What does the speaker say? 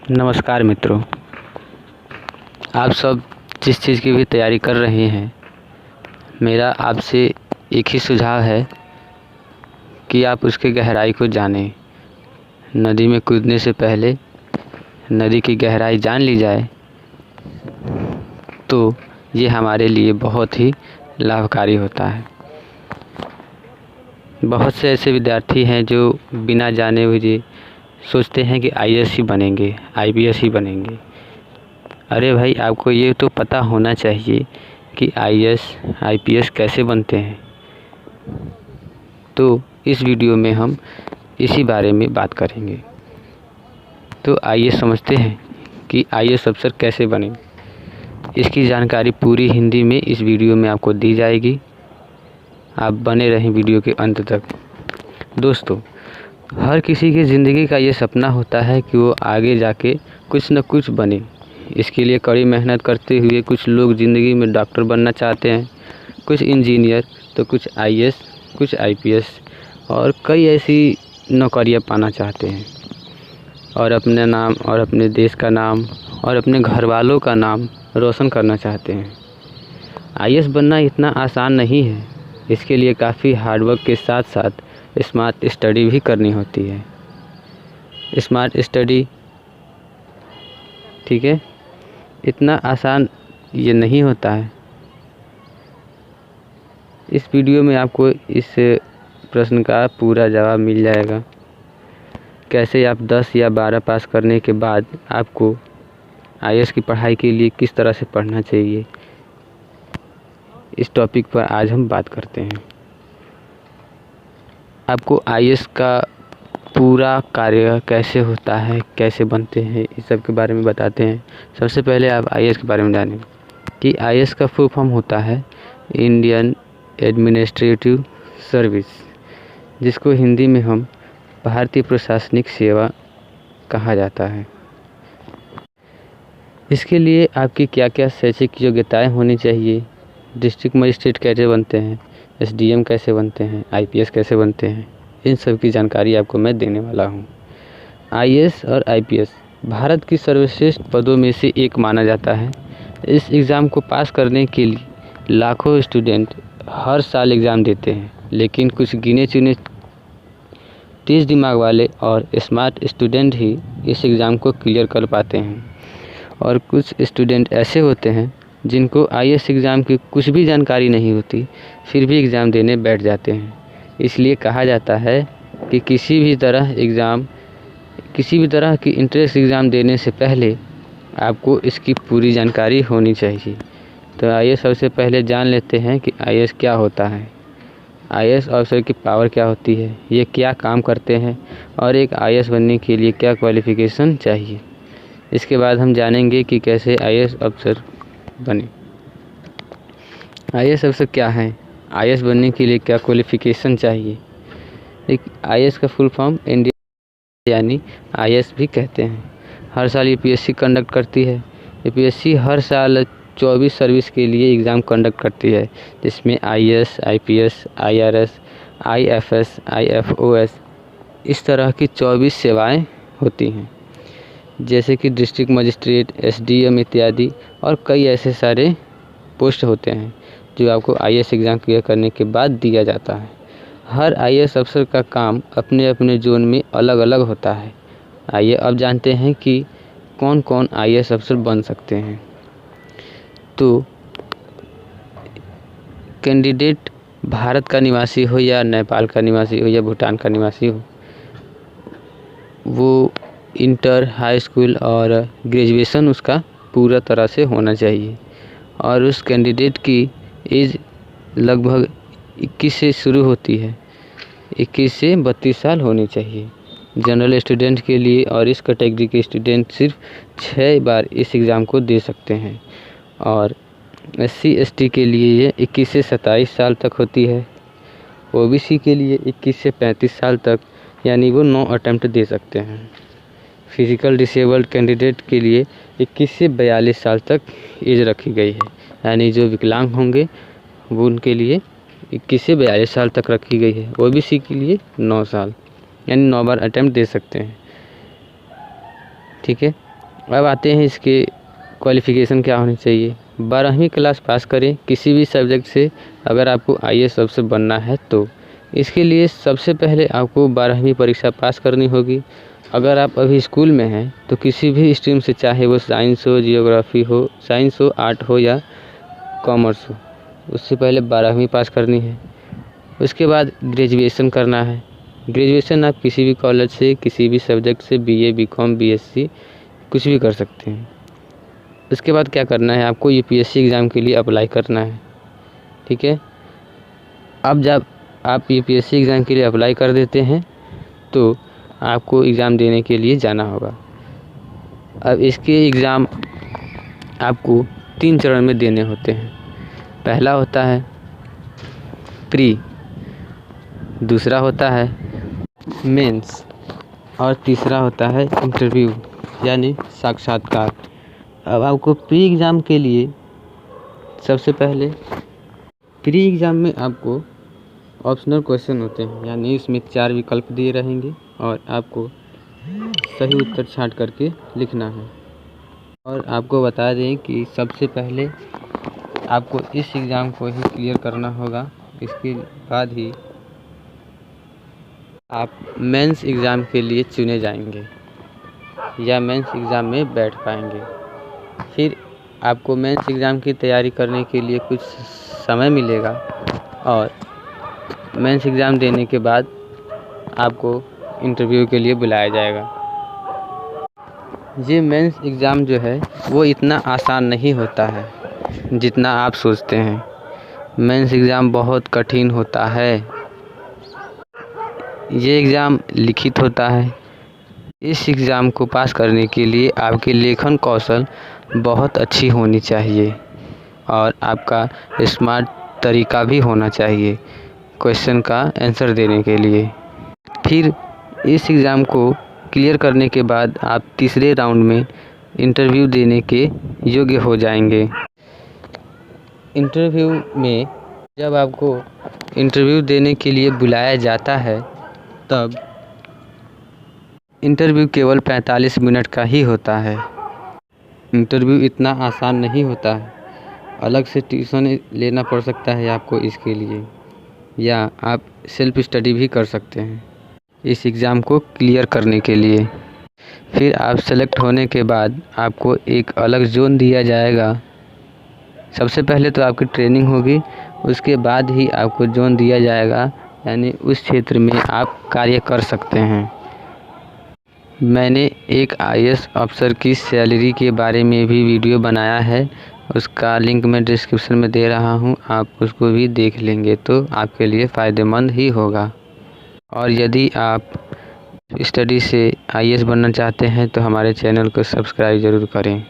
नमस्कार मित्रों, आप सब जिस चीज़ की भी तैयारी कर रहे हैं, मेरा आपसे एक ही सुझाव है कि आप उसकी गहराई को जानें। नदी में कूदने से पहले नदी की गहराई जान ली जाए तो ये हमारे लिए बहुत ही लाभकारी होता है। बहुत से ऐसे विद्यार्थी हैं जो बिना जाने हुए सोचते हैं कि आईएएस ही बनेंगे, आईपीएस ही बनेंगे। अरे भाई, आपको ये तो पता होना चाहिए कि आईएएस आईपीएस कैसे बनते हैं। तो इस वीडियो में हम इसी बारे में बात करेंगे। तो आइए समझते हैं कि आईएएस अफसर कैसे बने। इसकी जानकारी पूरी हिंदी में इस वीडियो में आपको दी जाएगी। आप बने रहें वीडियो के अंत तक। दोस्तों, हर किसी की ज़िंदगी का ये सपना होता है कि वो आगे जाके कुछ न कुछ बने। इसके लिए कड़ी मेहनत करते हुए कुछ लोग ज़िंदगी में डॉक्टर बनना चाहते हैं, कुछ इंजीनियर, तो कुछ आईएएस, कुछ आईपीएस और कई ऐसी नौकरियां पाना चाहते हैं और अपने नाम और अपने देश का नाम और अपने घर वालों का नाम रोशन करना चाहते हैं। आईएएस बनना इतना आसान नहीं है। इसके लिए काफ़ी हार्डवर्क के साथ साथ स्मार्ट स्टडी भी करनी होती है। स्मार्ट स्टडी, ठीक है, इतना आसान ये नहीं होता है। इस वीडियो में आपको इस प्रश्न का पूरा जवाब मिल जाएगा। कैसे आप 10 या 12 पास करने के बाद आपको आईएएस की पढ़ाई के लिए किस तरह से पढ़ना चाहिए, इस टॉपिक पर आज हम बात करते हैं। आपको आईएएस का पूरा कार्य कैसे होता है, कैसे बनते हैं, इस सब के बारे में बताते हैं। सबसे पहले आप आईएएस के बारे में जानें कि आईएएस का फुल फॉर्म होता है इंडियन एडमिनिस्ट्रेटिव सर्विस, जिसको हिंदी में हम भारतीय प्रशासनिक सेवा कहा जाता है। इसके लिए आपकी क्या क्या शैक्षिक योग्यताएं होनी चाहिए, डिस्ट्रिक्ट मजिस्ट्रेट कैसे बनते हैं, एसडीएम कैसे बनते हैं, आईपीएस कैसे बनते हैं, इन सब की जानकारी आपको मैं देने वाला हूं। आईएएस और आईपीएस भारत की सर्वश्रेष्ठ पदों में से एक माना जाता है। इस एग्ज़ाम को पास करने के लिए लाखों स्टूडेंट हर साल एग्ज़ाम देते हैं, लेकिन कुछ गिने चुने तेज़ दिमाग वाले और स्मार्ट स्टूडेंट ही इस एग्ज़ाम को क्लियर कर पाते हैं। और कुछ स्टूडेंट ऐसे होते हैं जिनको आईएएस एग्ज़ाम की कुछ भी जानकारी नहीं होती, फिर भी एग्ज़ाम देने बैठ जाते हैं। इसलिए कहा जाता है कि किसी भी तरह की इंट्रेंस एग्ज़ाम देने से पहले आपको इसकी पूरी जानकारी होनी चाहिए। तो आइए सबसे पहले जान लेते हैं कि आईएएस क्या होता है, आईएएस ऑफिसर की पावर क्या होती है, ये क्या काम करते हैं और एक आईएएस बनने के लिए क्या क्वालिफ़िकेशन चाहिए। इसके बाद हम जानेंगे कि कैसे आईएएस अफसर बने। आईएएस अफसर क्या है, आईएएस बनने के लिए क्या क्वालिफ़िकेशन चाहिए। एक आईएएस का फुल फॉर्म इंडिया यानी आईएएस भी कहते हैं। हर साल यूपीएससी कंडक्ट करती है। यूपीएससी हर साल 24 सर्विस के लिए एग्ज़ाम कंडक्ट करती है, जिसमें IAS, IPS, IRS, IFS, IFOS इस तरह की 24 सेवाएं होती हैं, जैसे कि डिस्ट्रिक्ट मजिस्ट्रेट, एसडीएम इत्यादि और कई ऐसे सारे पोस्ट होते हैं जो आपको आईएएस एग्ज़ाम क्लियर करने के बाद दिया जाता है। हर आईएएस अफसर का काम अपने अपने जोन में अलग अलग होता है। आइए अब जानते हैं कि कौन कौन आईएएस अफसर बन सकते हैं। तो कैंडिडेट भारत का निवासी हो या नेपाल का निवासी हो या भूटान का निवासी हो, वो इंटर, हाई स्कूल और ग्रेजुएशन उसका पूरा तरह से होना चाहिए और उस कैंडिडेट की एज लगभग 21 से शुरू होती है, 21 से 32 साल होनी चाहिए। जनरल स्टूडेंट के लिए और इस कैटेगरी के स्टूडेंट सिर्फ 6 बार इस एग्ज़ाम को दे सकते हैं और SC ST के लिए ये 21 से 27 साल तक होती है। OBC के लिए 21 से 35 साल तक, यानी वो 9 अटैम्प्ट दे सकते हैं। फिजिकल डिसेबल्ड कैंडिडेट के लिए 21 से 42 साल तक एज रखी गई है, यानी जो विकलांग होंगे वो उनके लिए 21 से 42 साल तक रखी गई है। OBC के लिए 9 साल, यानी 9 बार अटैम्प्ट दे सकते हैं। ठीक है, अब आते हैं इसके क्वालिफ़िकेशन क्या होनी चाहिए। 12वीं क्लास पास करें किसी भी सब्जेक्ट से अगर आपको IAS अफ़सर बनना है तो इसके लिए सबसे पहले आपको 12वीं परीक्षा पास करनी होगी। अगर आप अभी स्कूल में हैं तो किसी भी स्ट्रीम से, चाहे वो साइंस हो, जियोग्राफी हो, साइंस हो, आर्ट हो या कॉमर्स हो, उससे पहले 12वीं पास करनी है। उसके बाद ग्रेजुएशन करना है। ग्रेजुएशन आप किसी भी कॉलेज से, किसी भी सब्जेक्ट से, BA, BCom, BSc कुछ भी कर सकते हैं। उसके बाद क्या करना है, आपको UPSC एग्ज़ाम के लिए अप्लाई करना है। ठीक है, अब जब आप UPSC एग्ज़ाम के लिए अप्लाई कर देते हैं तो आपको एग्ज़ाम देने के लिए जाना होगा। अब इसके एग्ज़ाम आपको 3 चरण में देने होते हैं। पहला होता है प्री, दूसरा होता है मेंस और तीसरा होता है इंटरव्यू यानी साक्षात्कार। अब आपको प्री एग्ज़ाम के लिए सबसे पहले प्री एग्ज़ाम में आपको ऑप्शनल क्वेश्चन होते हैं, यानी इसमें 4 विकल्प दिए रहेंगे और आपको सही उत्तर छांट करके लिखना है। और आपको बता दें कि सबसे पहले आपको इस एग्ज़ाम को ही क्लियर करना होगा, इसके बाद ही आप मेंस एग्ज़ाम के लिए चुने जाएंगे या मेंस एग्ज़ाम में बैठ पाएंगे। फिर आपको मेंस एग्ज़ाम की तैयारी करने के लिए कुछ समय मिलेगा और मेंस एग्ज़ाम देने के बाद आपको इंटरव्यू के लिए बुलाया जाएगा। ये मेंस एग्ज़ाम जो है वो इतना आसान नहीं होता है जितना आप सोचते हैं। मेंस एग्ज़ाम बहुत कठिन होता है। ये एग्ज़ाम लिखित होता है। इस एग्ज़ाम को पास करने के लिए आपकी लेखन कौशल बहुत अच्छी होनी चाहिए और आपका स्मार्ट तरीका भी होना चाहिए क्वेश्चन का आंसर देने के लिए। फिर इस एग्ज़ाम को क्लियर करने के बाद आप तीसरे राउंड में इंटरव्यू देने के योग्य हो जाएंगे। इंटरव्यू में जब आपको इंटरव्यू देने के लिए बुलाया जाता है तब इंटरव्यू केवल 45 मिनट का ही होता है। इंटरव्यू इतना आसान नहीं होता है, अलग से ट्यूशन लेना पड़ सकता है आपको इसके लिए, या आप सेल्फ स्टडी भी कर सकते हैं इस एग्ज़ाम को क्लियर करने के लिए। फिर आप सेलेक्ट होने के बाद आपको एक अलग जोन दिया जाएगा। सबसे पहले तो आपकी ट्रेनिंग होगी, उसके बाद ही आपको जोन दिया जाएगा, यानी उस क्षेत्र में आप कार्य कर सकते हैं। मैंने एक IAS अफ़सर की सैलरी के बारे में भी वीडियो बनाया है, उसका लिंक मैं डिस्क्रिप्शन में दे रहा हूँ, आप उसको भी देख लेंगे तो आपके लिए फ़ायदेमंद ही होगा। और यदि आप स्टडी से IAS बनना चाहते हैं तो हमारे चैनल को सब्सक्राइब ज़रूर करें।